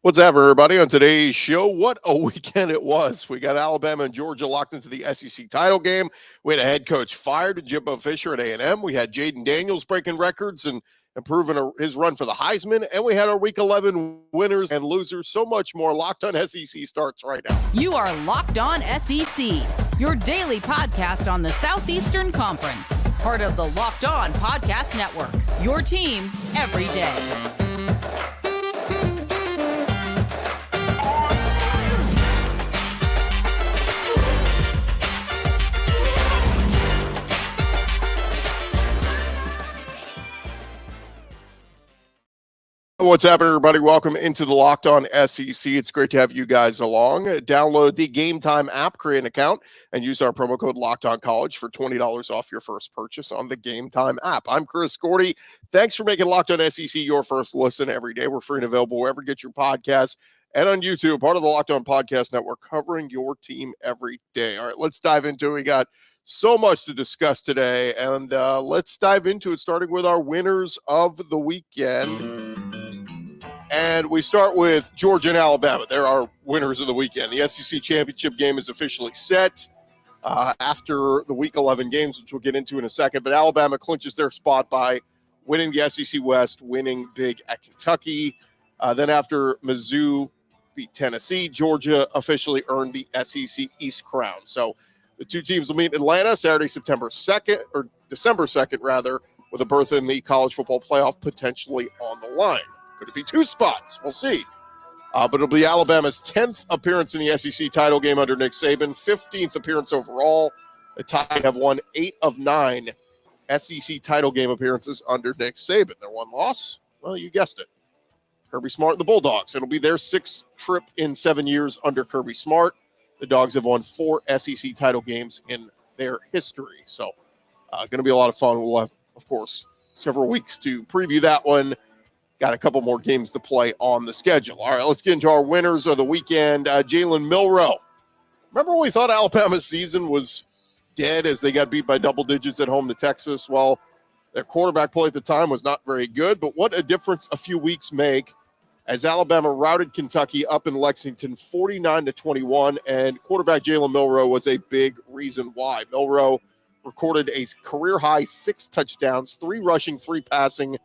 What's up, everybody? On today's show, what a weekend it was. We got Alabama and Georgia locked into the SEC title game. We had a head coach fired, Jimbo Fisher at A&M. We had Jayden Daniels breaking records and improving his run for the Heisman. And we had our Week 11 winners and losers. So much more. Locked on SEC starts right now. You are Locked On SEC, your daily podcast on the Southeastern Conference. Part of the Locked On Podcast Network, your team every day. What's happening, everybody? Welcome into the Locked On SEC. It's great to have you guys along. Download the Game Time app, create an account, and use our promo code Locked On College for $20 off your first purchase on the Game Time app. I'm Chris Gordy. Thanks for making Locked On SEC your first listen every day. We're free and available wherever you get your podcasts and on YouTube, part of the Locked On Podcast Network, covering your team every day. All right, let's dive into it. We got so much to discuss today, and let's dive into it, starting with our winners of the weekend. And we start with Georgia and Alabama. They're our winners of the weekend. The SEC championship game is officially set after the Week 11 games, which we'll get into in a second. But Alabama clinches their spot by winning the SEC West, winning big at Kentucky. Then after Mizzou beat Tennessee, Georgia officially earned the SEC East crown. So the two teams will meet in Atlanta Saturday, December 2nd, rather, with a berth in the college football playoff potentially on the line. Could it be two spots? We'll see. But it'll be Alabama's 10th appearance in the SEC title game under Nick Saban, 15th appearance overall. The Tide have won 8 of 9 SEC title game appearances under Nick Saban. Their one loss, well, you guessed it, Kirby Smart and the Bulldogs. It'll be their 6th trip in 7 years under Kirby Smart. The Dogs have won 4 SEC title games in their history. So going to be a lot of fun. We'll have, of course, several weeks to preview that one. Got a couple more games to play on the schedule. All right, let's get into our winners of the weekend. Jalen Milroe. Remember when we thought Alabama's season was dead as they got beat by double digits at home to Texas? Well, their quarterback play at the time was not very good, but what a difference a few weeks make as Alabama routed Kentucky up in Lexington 49-21, and quarterback Jalen Milroe was a big reason why. Milroe recorded a career-high 6 touchdowns, 3 rushing, 3 passing,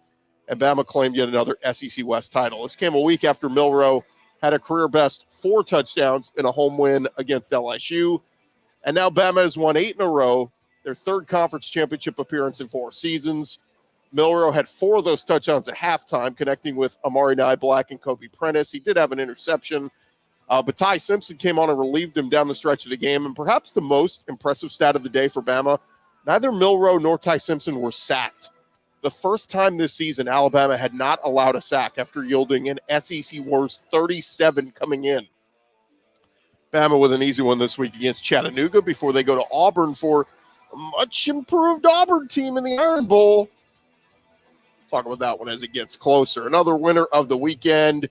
and Bama claimed yet another SEC West title. This came a week after Milroe had a career-best 4 touchdowns in a home win against LSU. And now Bama has won 8 in a row, their 3rd conference championship appearance in 4 seasons. Milroe had 4 of those touchdowns at halftime, connecting with Amari Niblack and Kobe Prentice. He did have an interception, but Ty Simpson came on and relieved him down the stretch of the game. And perhaps the most impressive stat of the day for Bama, neither Milroe nor Ty Simpson were sacked. The first time this season, Alabama had not allowed a sack after yielding an SEC worst 37 coming in. Bama with an easy one this week against Chattanooga before they go to Auburn for a much improved Auburn team in the Iron Bowl. Talk about that one as it gets closer. Another winner of the weekend.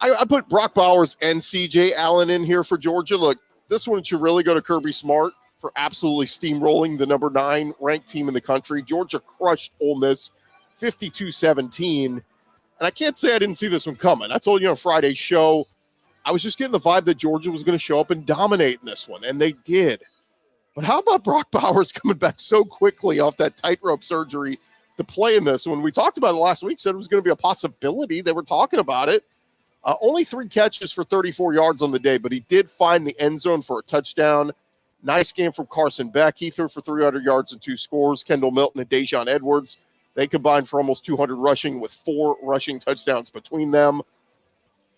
I put Brock Bowers and C.J. Allen in here for Georgia. Look, this one should really go to Kirby Smart for absolutely steamrolling the number 9 ranked team in the country. Georgia crushed Ole Miss 52-17. And I can't say I didn't see this one coming. I told you on Friday's show, I was just getting the vibe that Georgia was going to show up and dominate in this one, and they did. But how about Brock Bowers coming back so quickly off that tightrope surgery to play in this? When we talked about it last week, said it was going to be a possibility. They were talking about it. Only 3 catches for 34 yards on the day, but he did find the end zone for a touchdown. Nice game from Carson Beck. He threw for 300 yards and 2 scores. Kendall Milton and Dejon Edwards, they combined for almost 200 rushing with 4 rushing touchdowns between them.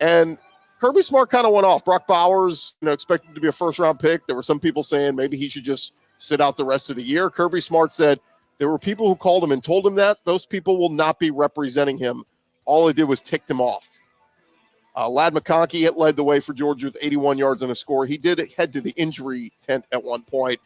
And Kirby Smart kind of went off. Brock Bowers, expected to be a first-round pick. There were some people saying maybe he should just sit out the rest of the year. Kirby Smart said there were people who called him and told him that. Those people will not be representing him. All it did was tick him off. Ladd McConkey led the way for Georgia with 81 yards and a score. He did head to the injury tent at one point.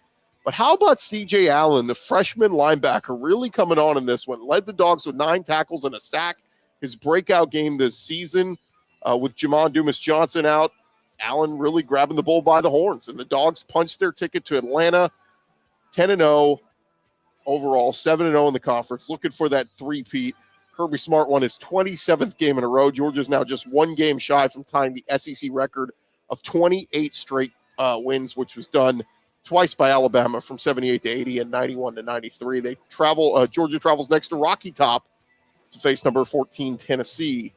But how about C.J. Allen, the freshman linebacker, really coming on in this one? Led the Dogs with 9 tackles and a sack. His breakout game this season with Jamon Dumas-Johnson out. Allen really grabbing the bull by the horns. And the Dogs punched their ticket to Atlanta, 10-0 overall, 7-0 in the conference, looking for that three-peat. Kirby Smart won his 27th game in a row. Georgia's now just one game shy from tying the SEC record of 28 straight wins, which was done twice by Alabama from 78 to 80 and 91 to 93. They travel. Georgia travels next to Rocky Top to face number 14 Tennessee,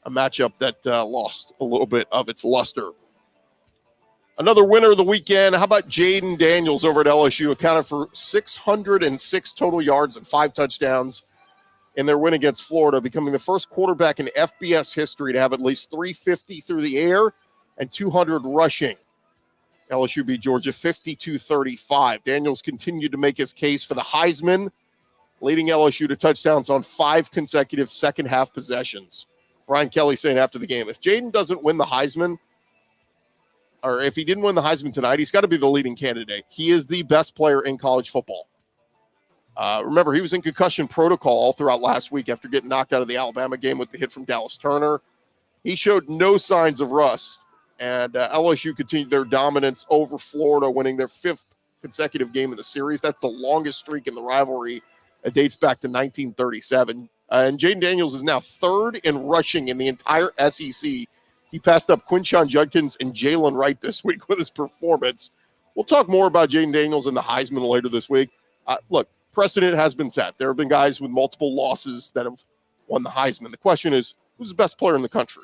a matchup that lost a little bit of its luster. Another winner of the weekend. How about Jayden Daniels over at LSU? Accounted for 606 total yards and 5 touchdowns in their win against Florida, becoming the first quarterback in FBS history to have at least 350 through the air and 200 rushing. LSU beat Georgia 52-35. Daniels continued to make his case for the Heisman, leading LSU to touchdowns on 5 consecutive second-half possessions. Brian Kelly saying after the game, if Jayden doesn't win the Heisman, or if he didn't win the Heisman tonight, he's got to be the leading candidate. He is the best player in college football. Remember, he was in concussion protocol all throughout last week after getting knocked out of the Alabama game with the hit from Dallas Turner. He showed no signs of rust, and LSU continued their dominance over Florida, winning their 5th consecutive game of the series. That's the longest streak in the rivalry. It dates back to 1937. And Jayden Daniels is now 3rd in rushing in the entire SEC. He passed up Quinshon Judkins and Jalen Wright this week with his performance. We'll talk more about Jayden Daniels and the Heisman later this week. Look, precedent has been set. There have been guys with multiple losses that have won the Heisman. The question is, who's the best player in the country?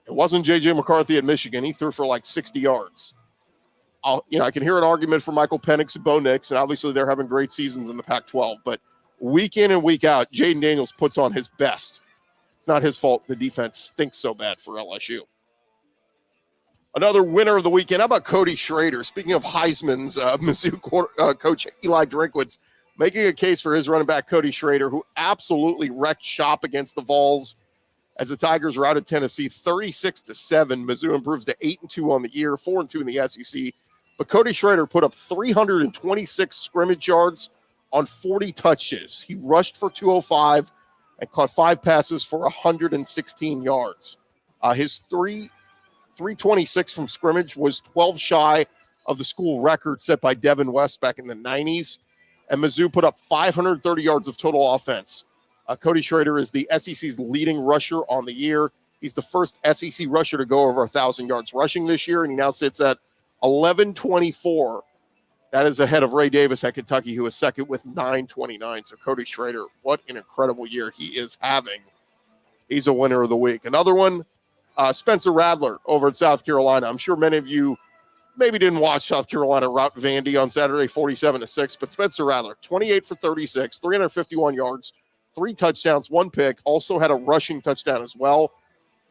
It wasn't J.J. McCarthy at Michigan. He threw for like 60 yards. I can hear an argument for Michael Penix and Bo Nix, and obviously they're having great seasons in the Pac-12. But week in and week out, Jayden Daniels puts on his best. It's not his fault the defense stinks so bad for LSU. Another winner of the weekend. How about Cody Schrader? Speaking of Heisman's, Mizzou coach Eli Drinkwitz making a case for his running back Cody Schrader, who absolutely wrecked shop against the Vols as the Tigers were out of Tennessee 36-7. Mizzou improves to 8-2 on the year, 4-2 in the SEC. But Cody Schrader put up 326 scrimmage yards on 40 touches. He rushed for 205 and caught 5 passes for 116 yards. His 326 from scrimmage was 12 shy of the school record set by Devin West back in the 90s. And Mizzou put up 530 yards of total offense. Cody Schrader is the SEC's leading rusher on the year. He's the first SEC rusher to go over 1,000 yards rushing this year, and he now sits at 1124. That is ahead of Ray Davis at Kentucky, who is second with 929. So Cody Schrader, what an incredible year he is having. He's a winner of the week. Another one, Spencer Rattler over at South Carolina. I'm sure many of you maybe didn't watch South Carolina rout Vandy on Saturday, 47-6, but Spencer Rattler, 28 for 36, 351 yards, 3 touchdowns, 1 pick, also had a rushing touchdown as well.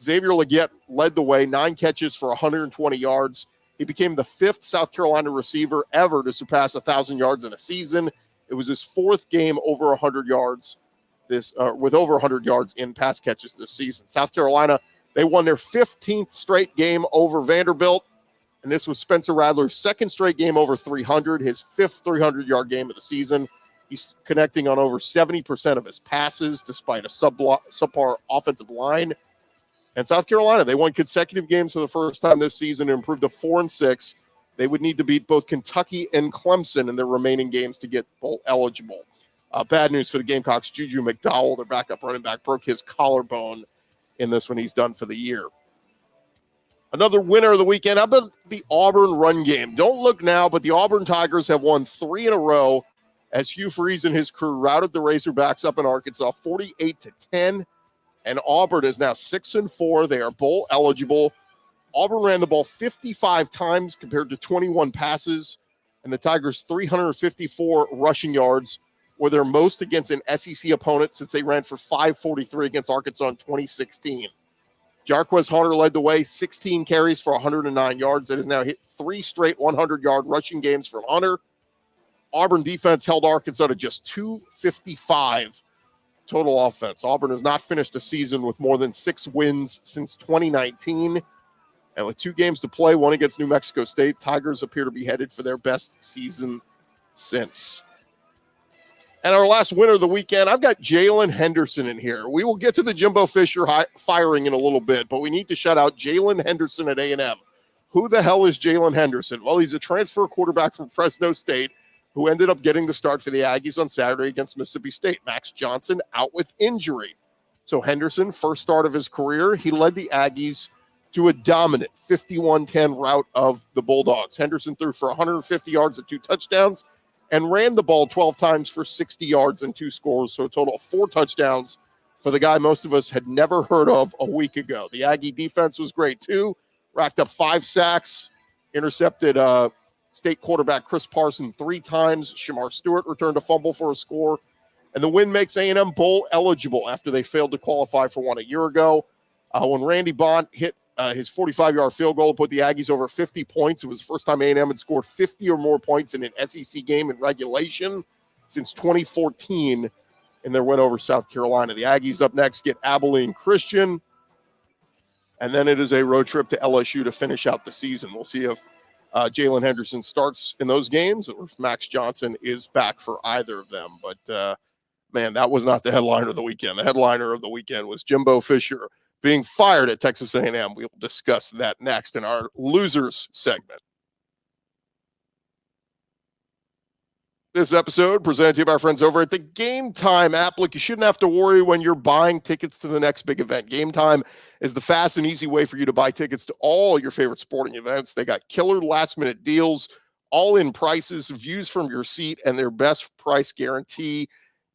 Xavier Legette led the way, 9 catches for 120 yards. He became the 5th South Carolina receiver ever to surpass 1,000 yards in a season. It was his 4th game over 100 yards with over 100 yards in pass catches this season. South Carolina, they won their 15th straight game over Vanderbilt, and this was Spencer Rattler's 2nd straight game over 300, his 5th 300-yard game of the season. He's connecting on over 70% of his passes despite a subpar offensive line. And South Carolina, they won consecutive games for the first time this season and improved to 4-6. They would need to beat both Kentucky and Clemson in their remaining games to get bowl eligible. Bad news for the Gamecocks. Juju McDowell, their backup running back, broke his collarbone in this when he's done for the year. Another winner of the weekend. How about the Auburn run game? Don't look now, but the Auburn Tigers have won 3 in a row as Hugh Freeze and his crew routed the Razorbacks up in Arkansas 48-10. And Auburn is now 6-4. They are bowl eligible. Auburn ran the ball 55 times compared to 21 passes. And the Tigers' 354 rushing yards were their most against an SEC opponent since they ran for 543 against Arkansas in 2016. Jarquez Hunter led the way, 16 carries for 109 yards. That has now hit 3 straight 100-yard rushing games from Hunter. Auburn defense held Arkansas to just 255 total offense. Auburn has not finished a season with more than 6 wins since 2019. And with 2 games to play, one against New Mexico State, Tigers appear to be headed for their best season since. And our last winner of the weekend, I've got Jalen Henderson in here. We will get to the Jimbo Fisher firing in a little bit, but we need to shout out Jalen Henderson at A&M. Who the hell is Jalen Henderson? Well, he's a transfer quarterback from Fresno State who ended up getting the start for the Aggies on Saturday against Mississippi State. Max Johnson out with injury. So Henderson, first start of his career, he led the Aggies to a dominant 51-10 rout of the Bulldogs. Henderson threw for 150 yards and 2 touchdowns and ran the ball 12 times for 60 yards and 2 scores, so a total of 4 touchdowns for the guy most of us had never heard of a week ago. The Aggie defense was great too, racked up 5 sacks, intercepted State quarterback Chris Parson 3 times. Shamar Stewart returned a fumble for a score, and the win makes A&M bowl eligible after they failed to qualify for one a year ago. When Randy Bond hit his 45-yard field goal to put the Aggies over 50 points, it was the first time A&M had scored 50 or more points in an SEC game in regulation since 2014 in their win over South Carolina. The Aggies up next get Abilene Christian, and then it is a road trip to LSU to finish out the season. We'll see if Jalen Henderson starts in those games or if Max Johnson is back for either of them. But, man, that was not the headliner of the weekend. The headliner of the weekend was Jimbo Fisher being fired at Texas A&M. We will discuss that next in our losers segment. This episode presented to you by our friends over at the Game Time app. Look, you shouldn't have to worry when you're buying tickets to the next big event. Game Time is the fast and easy way for you to buy tickets to all your favorite sporting events. They got killer last-minute deals, all-in prices, views from your seat, and their best price guarantee.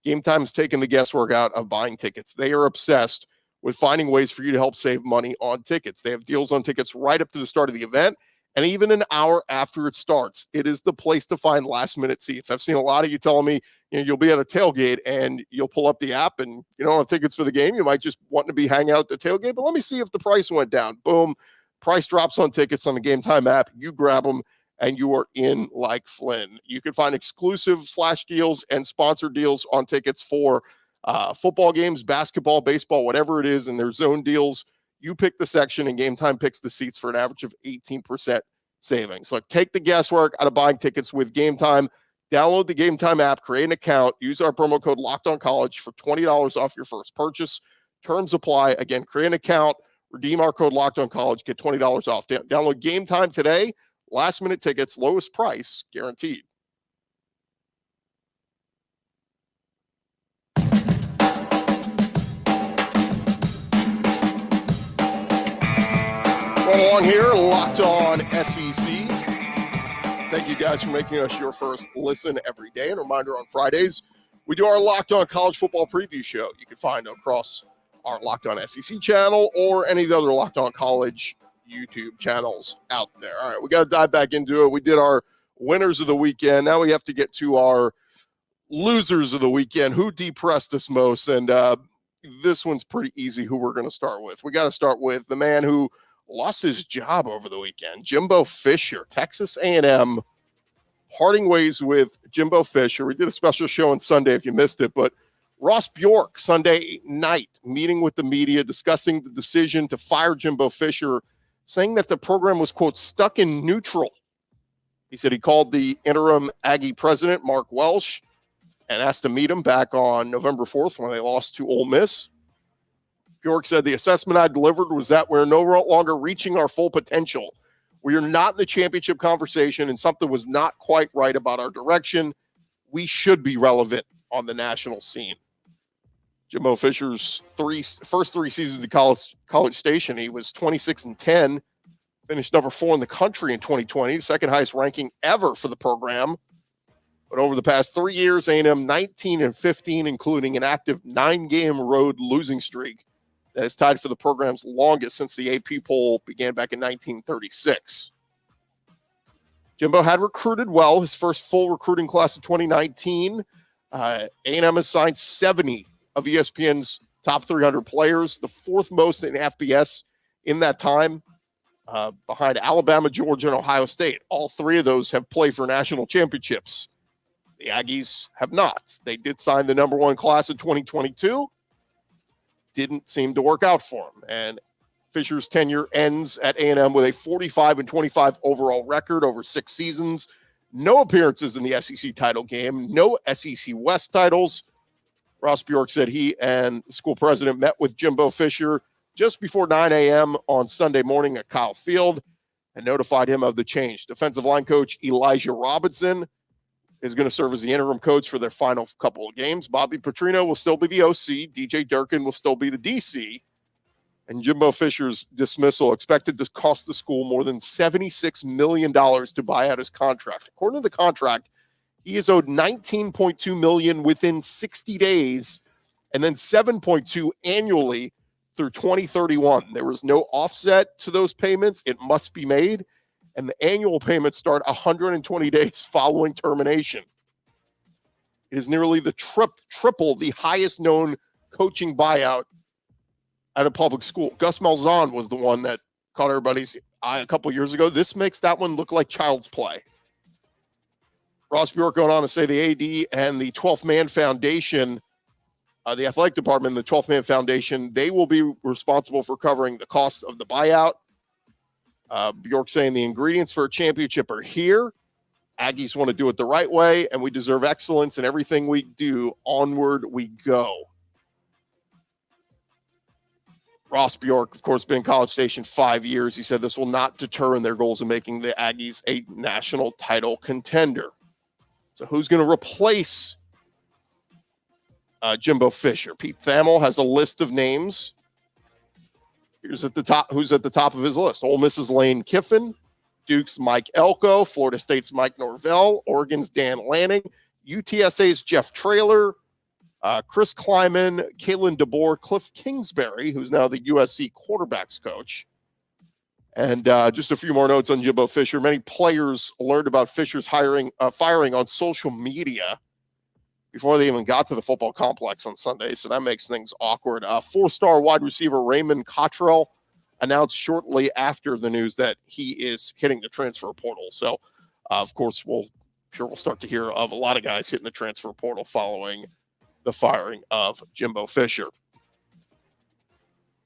Game Time's taken the guesswork out of buying tickets. They are obsessed with finding ways for you to help save money on tickets. They have deals on tickets right up to the start of the event and even an hour after it starts. It is the place to find last-minute seats. I've seen a lot of you telling me, you'll be at a tailgate and you'll pull up the app and you don't have tickets for the game. You might just want to be hanging out at the tailgate, but let me see if the price went down. Boom. Price drops on tickets on the Game Time app. You grab them and you are in like Flynn. You can find exclusive flash deals and sponsor deals on tickets for football games, basketball, baseball, whatever it is, and their zone deals. You pick the section and Game Time picks the seats for an average of 18% savings. So take the guesswork out of buying tickets with Game Time. Download the Game Time app, create an account, use our promo code LOCKEDONCollege for $20 off your first purchase. Terms apply. Again, create an account, redeem our code LOCKEDONCollege, get $20 off. Download Game Time today. Last minute tickets, lowest price guaranteed. Right along here, Locked On SEC. Thank you guys for making us your first listen every day. And a reminder, on Fridays, we do our Locked On College Football Preview Show. You can find across our Locked On SEC channel or any of the other Locked On College YouTube channels out there. All right, we got to dive back into it. We did our winners of the weekend. Now we have to get to our losers of the weekend. Who depressed us most? And this one's pretty easy who we're going to start with. We got to start with the man who lost his job over the weekend, Jimbo Fisher. Texas A&M parting ways with Jimbo Fisher. We did a special show on Sunday if you missed it, but Ross Bjork Sunday night meeting with the media, discussing the decision to fire Jimbo Fisher, saying that the program was, quote, stuck in neutral. He said he called the interim Aggie president, Mark Welsh, and asked to meet him back on November 4th when they lost to Ole Miss. Bjork said, the assessment I delivered was that we're no longer reaching our full potential. We are not in the championship conversation, and something was not quite right about our direction. We should be relevant on the national scene. Jimbo Fisher's first three seasons at College Station, he was 26-10, finished number 4 in the country in 2020, the second highest ranking ever for the program. But over the past 3 years, A&M 19-15, including an active 9-game road losing streak that is tied for the program's longest since the AP poll began back in 1936. Jimbo had recruited well, his first full recruiting class of 2019. A&M has signed 70 of ESPN's top 300 players, the 4th most in FBS in that time, behind Alabama, Georgia, and Ohio State. All 3 of those have played for national championships. The Aggies have not. They did sign the number 1 class in 2022. Didn't seem to work out for him. And Fisher's tenure ends at A&M with a 45-25 overall record over 6 seasons. No appearances in the SEC title game. No SEC West titles. Ross Bjork said he and the school president met with Jimbo Fisher just before 9 a.m. on Sunday morning at Kyle Field and notified him of the change. Defensive line coach Elijah Robinson is going to serve as the interim coach for their final couple of games. Bobby Petrino will still be the OC. DJ Durkin will still be the DC. And Jimbo Fisher's dismissal expected to cost the school more than $76 million to buy out his contract. According to the contract, he is owed $19.2 million within 60 days and then $7.2 annually through 2031. There is no offset to those payments. It must be made. And the annual payments start 120 days following termination. It is nearly the triple the highest known coaching buyout at a public school. Gus Malzahn was the one that caught everybody's eye a couple years ago. This makes that one look like child's play. Ross Bjork going on to say the AD and the 12th Man Foundation, the athletic department, the 12th Man Foundation, they will be responsible for covering the costs of the buyout. Bjork saying the ingredients for a championship are here. Aggies want to do it the right way, and we deserve excellence in everything we do. Onward we go. Ross Bjork, of course, been in College Station 5 years. He said this will not deter in their goals of making the Aggies a national title contender. So who's going to replace Jimbo Fisher? Pete Thamel has a list of names. Here's at the top. Who's at the top of his list? Ole Miss's Lane Kiffin, Duke's Mike Elko, Florida State's Mike Norvell, Oregon's Dan Lanning, UTSA's Jeff Traylor, Chris Kleiman, Kalen DeBoer, Cliff Kingsbury, who's now the USC quarterbacks coach. And just a few more notes on Jimbo Fisher. Many players learned about Fisher's firing on social media before they even got to the football complex on Sunday, so that makes things awkward. Four-star wide receiver Raymond Cottrell announced shortly after the news that he is hitting the transfer portal. So, of course, we'll start to hear of a lot of guys hitting the transfer portal following the firing of Jimbo Fisher.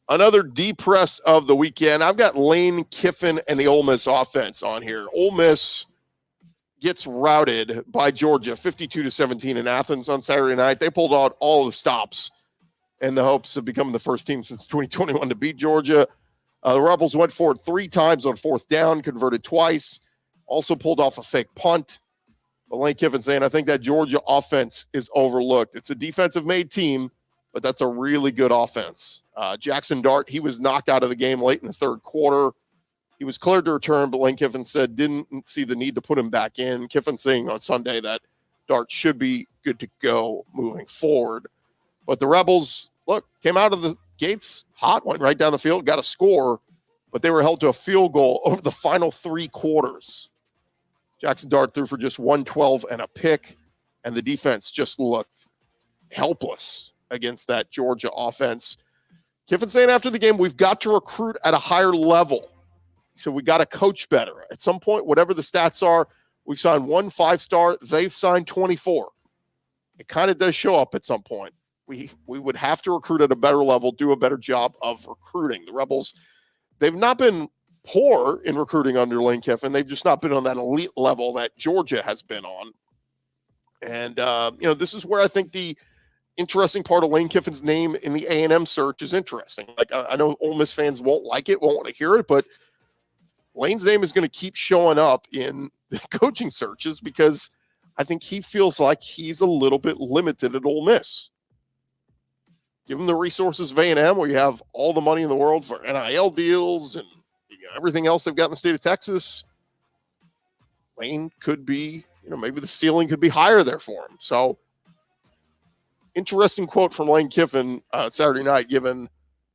Another depress of the weekend. I've got Lane Kiffin and the Ole Miss offense on here. Ole Miss gets routed by Georgia 52-17 in Athens on Saturday night. They pulled out all the stops in the hopes of becoming the first team since 2021 to beat Georgia. The Rebels went for it 3 times on 4th down, converted twice, also pulled off a fake punt. But Lane Kiffin saying, I think that Georgia offense is overlooked. It's a defensive-made team, but that's a really good offense. Jackson Dart, he was knocked out of the game late in the third quarter. He was cleared to return, but Lane Kiffin said didn't see the need to put him back in. Kiffin saying on Sunday that Dart should be good to go moving forward. But the Rebels, came out of the gates hot, went right down the field, got a score, but they were held to a field goal over the final 3 quarters. Jackson Dart threw for just 112 and a pick, and the defense just looked helpless against that Georgia offense. Kiffin saying after the game, we've got to recruit at a higher level. So we got to coach better. At some point, whatever the stats are, we've signed 1 5-star. They've signed 24. It kind of does show up at some point. We would have to recruit at a better level, do a better job of recruiting. The Rebels, they've not been poor in recruiting under Lane Kiffin. They've just not been on that elite level that Georgia has been on. And, this is where I think the interesting part of Lane Kiffin's name in the A&M search is interesting. Like, I know Ole Miss fans won't like it, won't want to hear it, but Lane's name is going to keep showing up in the coaching searches because I think he feels like he's a little bit limited at Ole Miss. Give him the resources of A&M where you have all the money in the world for NIL deals and everything else they've got in the state of Texas. Lane could be, maybe the ceiling could be higher there for him. So interesting quote from Lane Kiffin Saturday night, given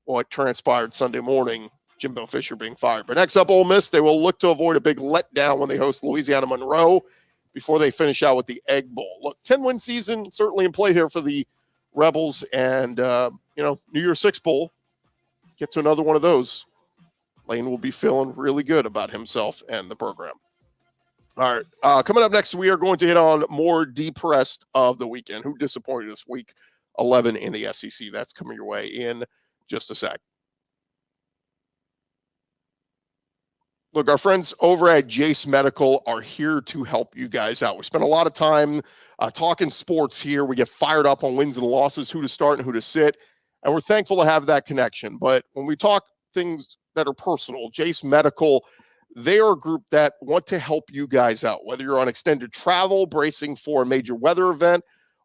what transpired Sunday morning, Jimbo Fisher being fired. But next up, Ole Miss, they will look to avoid a big letdown when they host Louisiana Monroe before they finish out with the Egg Bowl. Look, 10-win season certainly in play here for the Rebels, and New Year's Six Bowl, get to another one of those. Lane will be feeling really good about himself and the program. All right, coming up next, we are going to hit on more depressed of the weekend. Who disappointed this week 11 in the SEC? That's coming your way in just a sec. Look, our friends over at Jace Medical are here to help you guys out. We spend a lot of time talking sports here. We get fired up on wins and losses, who to start and who to sit, and we're thankful to have that connection. But when we talk things that are personal, Jace Medical, They are a group that want to help you guys out, whether you're on extended travel, bracing for a major weather event,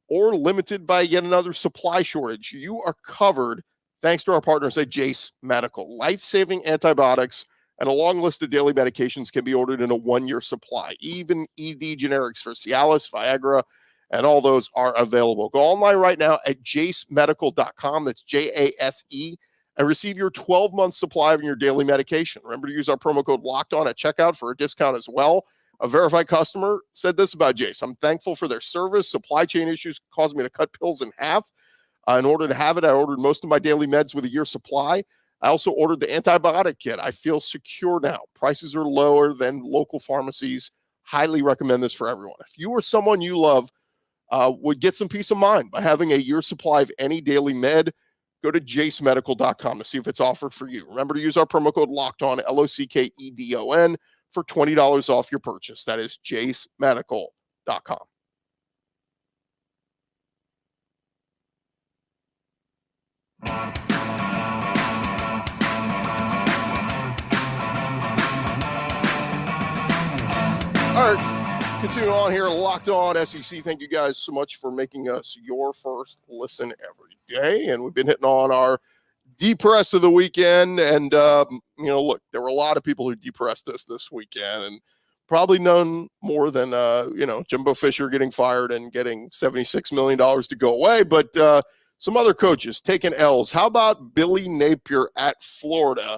or limited by yet another supply shortage. You are covered thanks to our partners at Jace Medical. Life-saving antibiotics and a long list of daily medications can be ordered in a 1-year supply. Even ED generics for Cialis, Viagra, and all those are available. Go online right now at jacemedical.com. That's Jase, and receive your 12-month supply of your daily medication. Remember to use our promo code LOCKEDON at checkout for a discount as well. A verified customer said this about Jace: I'm thankful for their service. Supply chain issues caused me to cut pills in half. In order to have it, I ordered most of my daily meds with a year's supply. I also ordered the antibiotic kit. I feel secure now. Prices are lower than local pharmacies. Highly recommend this for everyone. If you or someone you love would get some peace of mind by having a year's supply of any daily med, go to jacemedical.com to see if it's offered for you. Remember to use our promo code LOCKEDON, LOCKEDON, for $20 off your purchase. That is jacemedical.com. All right, continuing on here, Locked On SEC. Thank you guys so much for making us your first listen every day. And we've been hitting on our depress of the weekend. And, look, there were a lot of people who depressed us this weekend, and probably none more than, Jimbo Fisher getting fired and getting $76 million to go away. But some other coaches taking L's. How about Billy Napier at Florida?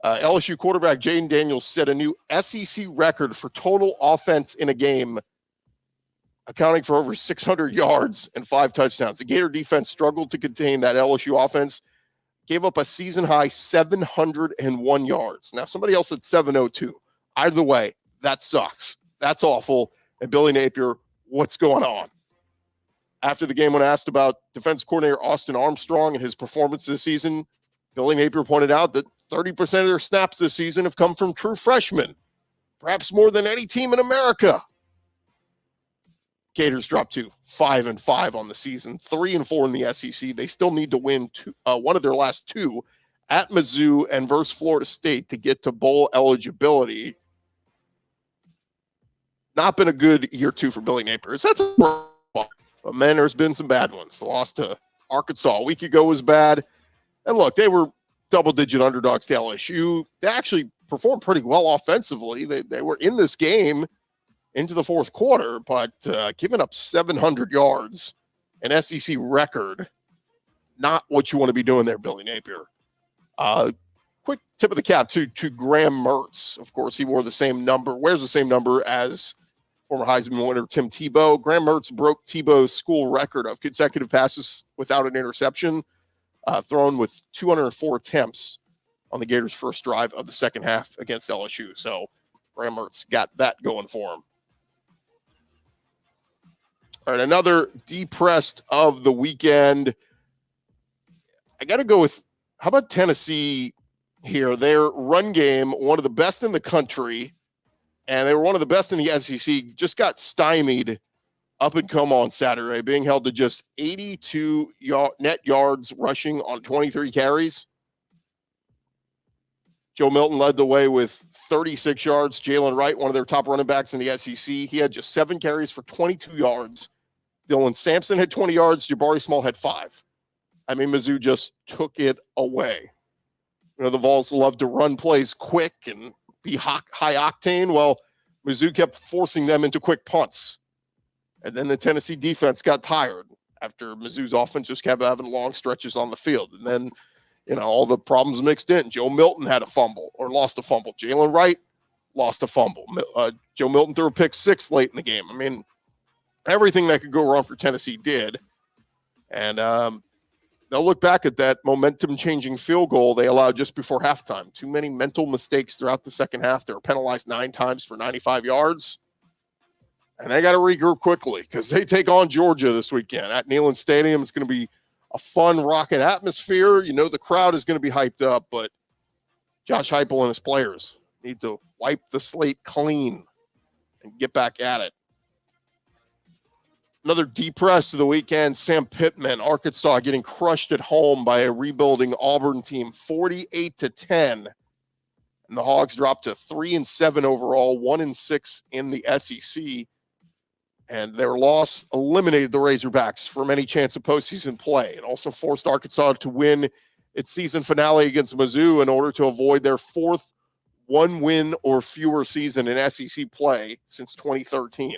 LSU quarterback Jayden Daniels set a new SEC record for total offense in a game, accounting for over 600 yards and 5 touchdowns. The Gator defense struggled to contain that LSU offense, gave up a season-high 701 yards. Now, somebody else at 702. Either way, that sucks. That's awful. And Billy Napier, what's going on? After the game, when asked about defense coordinator Austin Armstrong and his performance this season, Billy Napier pointed out that 30% of their snaps this season have come from true freshmen, perhaps more than any team in America. Gators dropped to 5-5 on the season, 3-4 in the SEC. They still need to win one of their last 2 at Mizzou and versus Florida State to get to bowl eligibility. Not been a good year 2 for Billy Napier. That's a problem. But man, there's been some bad ones. The loss to Arkansas a week ago was bad. And look, they were double-digit underdogs to LSU. They actually performed pretty well offensively. They were in this game into the fourth quarter, but giving up 700 yards, an SEC record, not what you want to be doing there, Billy Napier. Quick tip of the cap to Graham Mertz. Of course, he wears the same number as former Heisman winner Tim Tebow. Graham Mertz broke Tebow's school record of consecutive passes without an interception, thrown with 204 attempts on the Gators' first drive of the second half against LSU. So Graham Mertz got that going for him. All right, another depressed of the weekend. I got to go with, how about Tennessee here? Their run game, one of the best in the country, and they were one of the best in the SEC, just got stymied up and come on Saturday, being held to just 82 net yards rushing on 23 carries. Joe Milton led the way with 36 yards. Jalen Wright, one of their top running backs in the SEC, he had just 7 carries for 22 yards. Dylan Sampson had 20 yards. Jabari Small had 5. I mean, Mizzou just took it away. The Vols love to run plays quick and be high octane. Well, Mizzou kept forcing them into quick punts. And then the Tennessee defense got tired after Mizzou's offense just kept having long stretches on the field. And then, all the problems mixed in. Joe Milton had a fumble or lost a fumble. Jalen Wright lost a fumble. Joe Milton threw a pick 6 late in the game. I mean, everything that could go wrong for Tennessee did. And they'll look back at that momentum-changing field goal they allowed just before halftime. Too many mental mistakes throughout the second half. They were penalized 9 times for 95 yards. And they got to regroup quickly because they take on Georgia this weekend at Neyland Stadium. It's going to be a fun, rocking atmosphere. The crowd is going to be hyped up, but Josh Heupel and his players need to wipe the slate clean and get back at it. Another depressed of the weekend, Sam Pittman, Arkansas, getting crushed at home by a rebuilding Auburn team, 48-10. And the Hogs dropped to 3-7 overall, 1-6 in the SEC. And their loss eliminated the Razorbacks from any chance of postseason play. It also forced Arkansas to win its season finale against Mizzou in order to avoid their fourth one-win or fewer season in SEC play since 2013.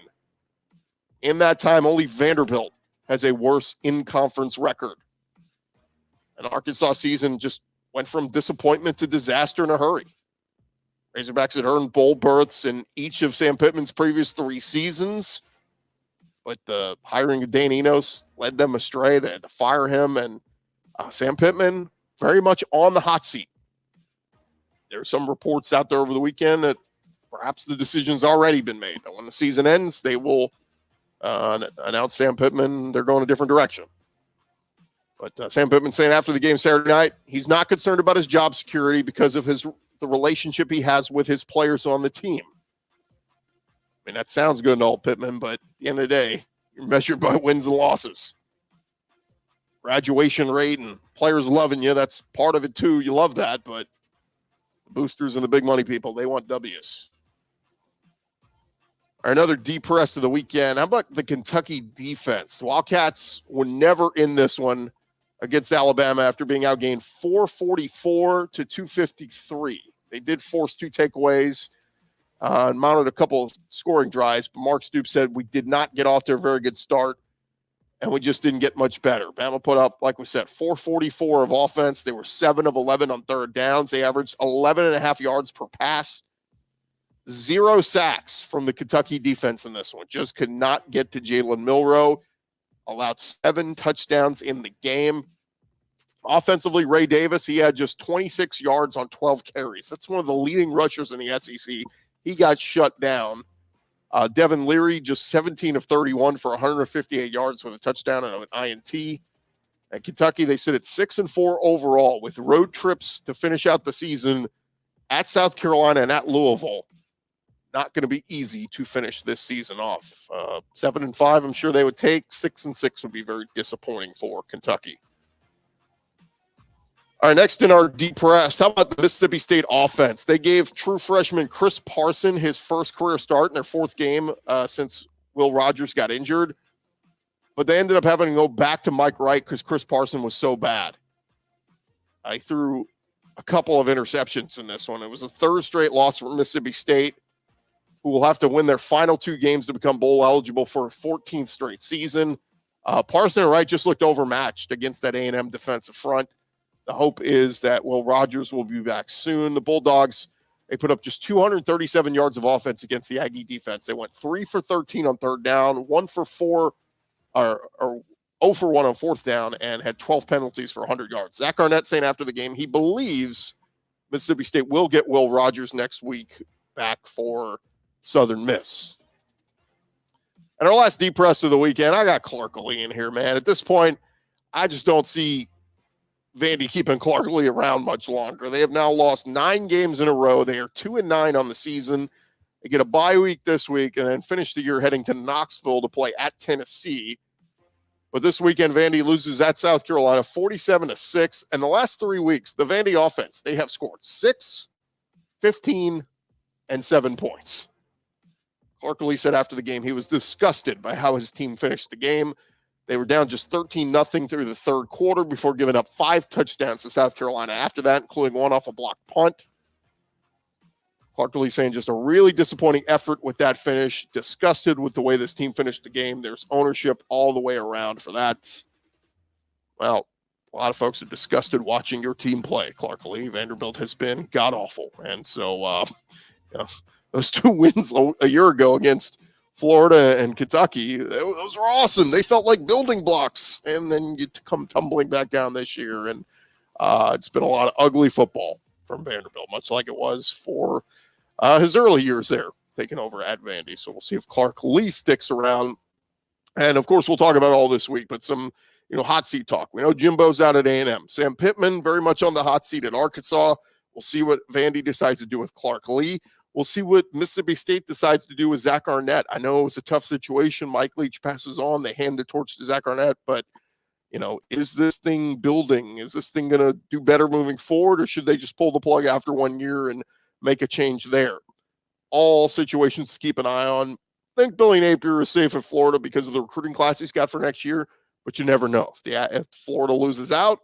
In that time, only Vanderbilt has a worse in-conference record. An Arkansas season just went from disappointment to disaster in a hurry. Razorbacks had earned bowl berths in each of Sam Pittman's previous 3 seasons, but the hiring of Dan Enos led them astray. They had to fire him, and Sam Pittman very much on the hot seat. There are some reports out there over the weekend that perhaps the decision's already been made. That when the season ends, they will announce Sam Pittman, they're going a different direction. But Sam Pittman saying after the game Saturday night, he's not concerned about his job security because of the relationship he has with his players on the team. I mean, that sounds good and all, Pittman, but at the end of the day, you're measured by wins and losses. Graduation rate and players loving you, that's part of it too. You love that, but the boosters and the big money people, they want W's. Another deep press of the weekend. How about the Kentucky defense? Wildcats were never in this one against Alabama after being outgained 444 to 253. They did force 2 takeaways and mounted a couple of scoring drives, but Mark Stoops said we did not get off to a very good start, and we just didn't get much better. Bama put up, like we said, 444 of offense. They were 7 of 11 on third downs. They averaged 11.5 yards per pass. 0 sacks from the Kentucky defense in this one. Just could not get to Jalen Milroe. Allowed 7 touchdowns in the game. Offensively, Ray Davis, he had just 26 yards on 12 carries. That's one of the leading rushers in the SEC. He got shut down. Devin Leary, just 17 of 31 for 158 yards with a touchdown and an INT. At Kentucky, they sit at 6-4 overall with road trips to finish out the season at South Carolina and at Louisville. Not going to be easy to finish this season off. 7-5, I'm sure they would take. 6-6 would be very disappointing for Kentucky. All right, next in our deep press, how about the Mississippi State offense? They gave true freshman Chris Parson his first career start in their 4th game since Will Rogers got injured. But they ended up having to go back to Mike Wright because Chris Parson was so bad. He threw a couple of interceptions in this one. It was a 3rd straight loss for Mississippi State, who will have to win their final 2 games to become bowl eligible for a 14th straight season. Parson and Wright just looked overmatched against that A&M defensive front. The hope is that Will Rogers will be back soon. The Bulldogs, they put up just 237 yards of offense against the Aggie defense. They went 3 for 13 on third down, 1 for 4, or 0 for 1 on fourth down, and had 12 penalties for 100 yards. Zach Arnett saying after the game he believes Mississippi State will get Will Rogers next week back for Southern Miss. And our last deep press of the weekend, I got Clark Lee in here, man. At this point, I just don't see Vandy keeping Clark Lee around much longer. They have now lost 9 games in a row. They are 2-9 on the season. They get a bye week this week and then finish the year heading to Knoxville to play at Tennessee. But this weekend, Vandy loses at South Carolina 47-6. And the last 3 weeks, the Vandy offense, they have scored 6, 15, and 7 points. Clark Lee said after the game he was disgusted by how his team finished the game. They were down just 13-0 through the 3rd quarter before giving up 5 touchdowns to South Carolina after that, including 1 off a blocked punt. Clark Lee saying just a really disappointing effort with that finish. Disgusted with the way this team finished the game. There's ownership all the way around for that. Well, a lot of folks are disgusted watching your team play, Clark Lee. Vanderbilt has been god-awful. And so those 2 wins a year ago against Florida and Kentucky, those were awesome. They felt like building blocks, and then you come tumbling back down this year. And it's been a lot of ugly football from Vanderbilt, much like it was for his early years there, taking over at Vandy. So we'll see if Clark Lee sticks around. And of course, we'll talk about all this week, but some hot seat talk. We know Jimbo's out at A&M. Sam Pittman very much on the hot seat at Arkansas. We'll see what Vandy decides to do with Clark Lee. We'll see what Mississippi State decides to do with Zach Arnett. I know it was a tough situation. Mike Leach passes on. They hand the torch to Zach Arnett. But, is this thing building? Is this thing going to do better moving forward? Or should they just pull the plug after 1 year and make a change there. All situations to keep an eye on. I think Billy Napier is safe at Florida because of the recruiting class he's got for next year, but you never know. If Florida loses out,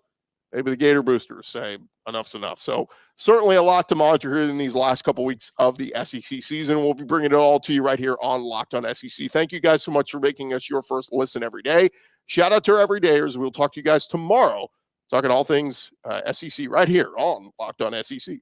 maybe the Gator boosters say enough's enough. So certainly a lot to monitor here in these last couple weeks of the SEC season. We'll be bringing it all to you right here on Locked On SEC. Thank you guys so much for making us your first listen every day. Shout out to our everydayers. We'll talk to you guys tomorrow, talking all things SEC right here on Locked On SEC.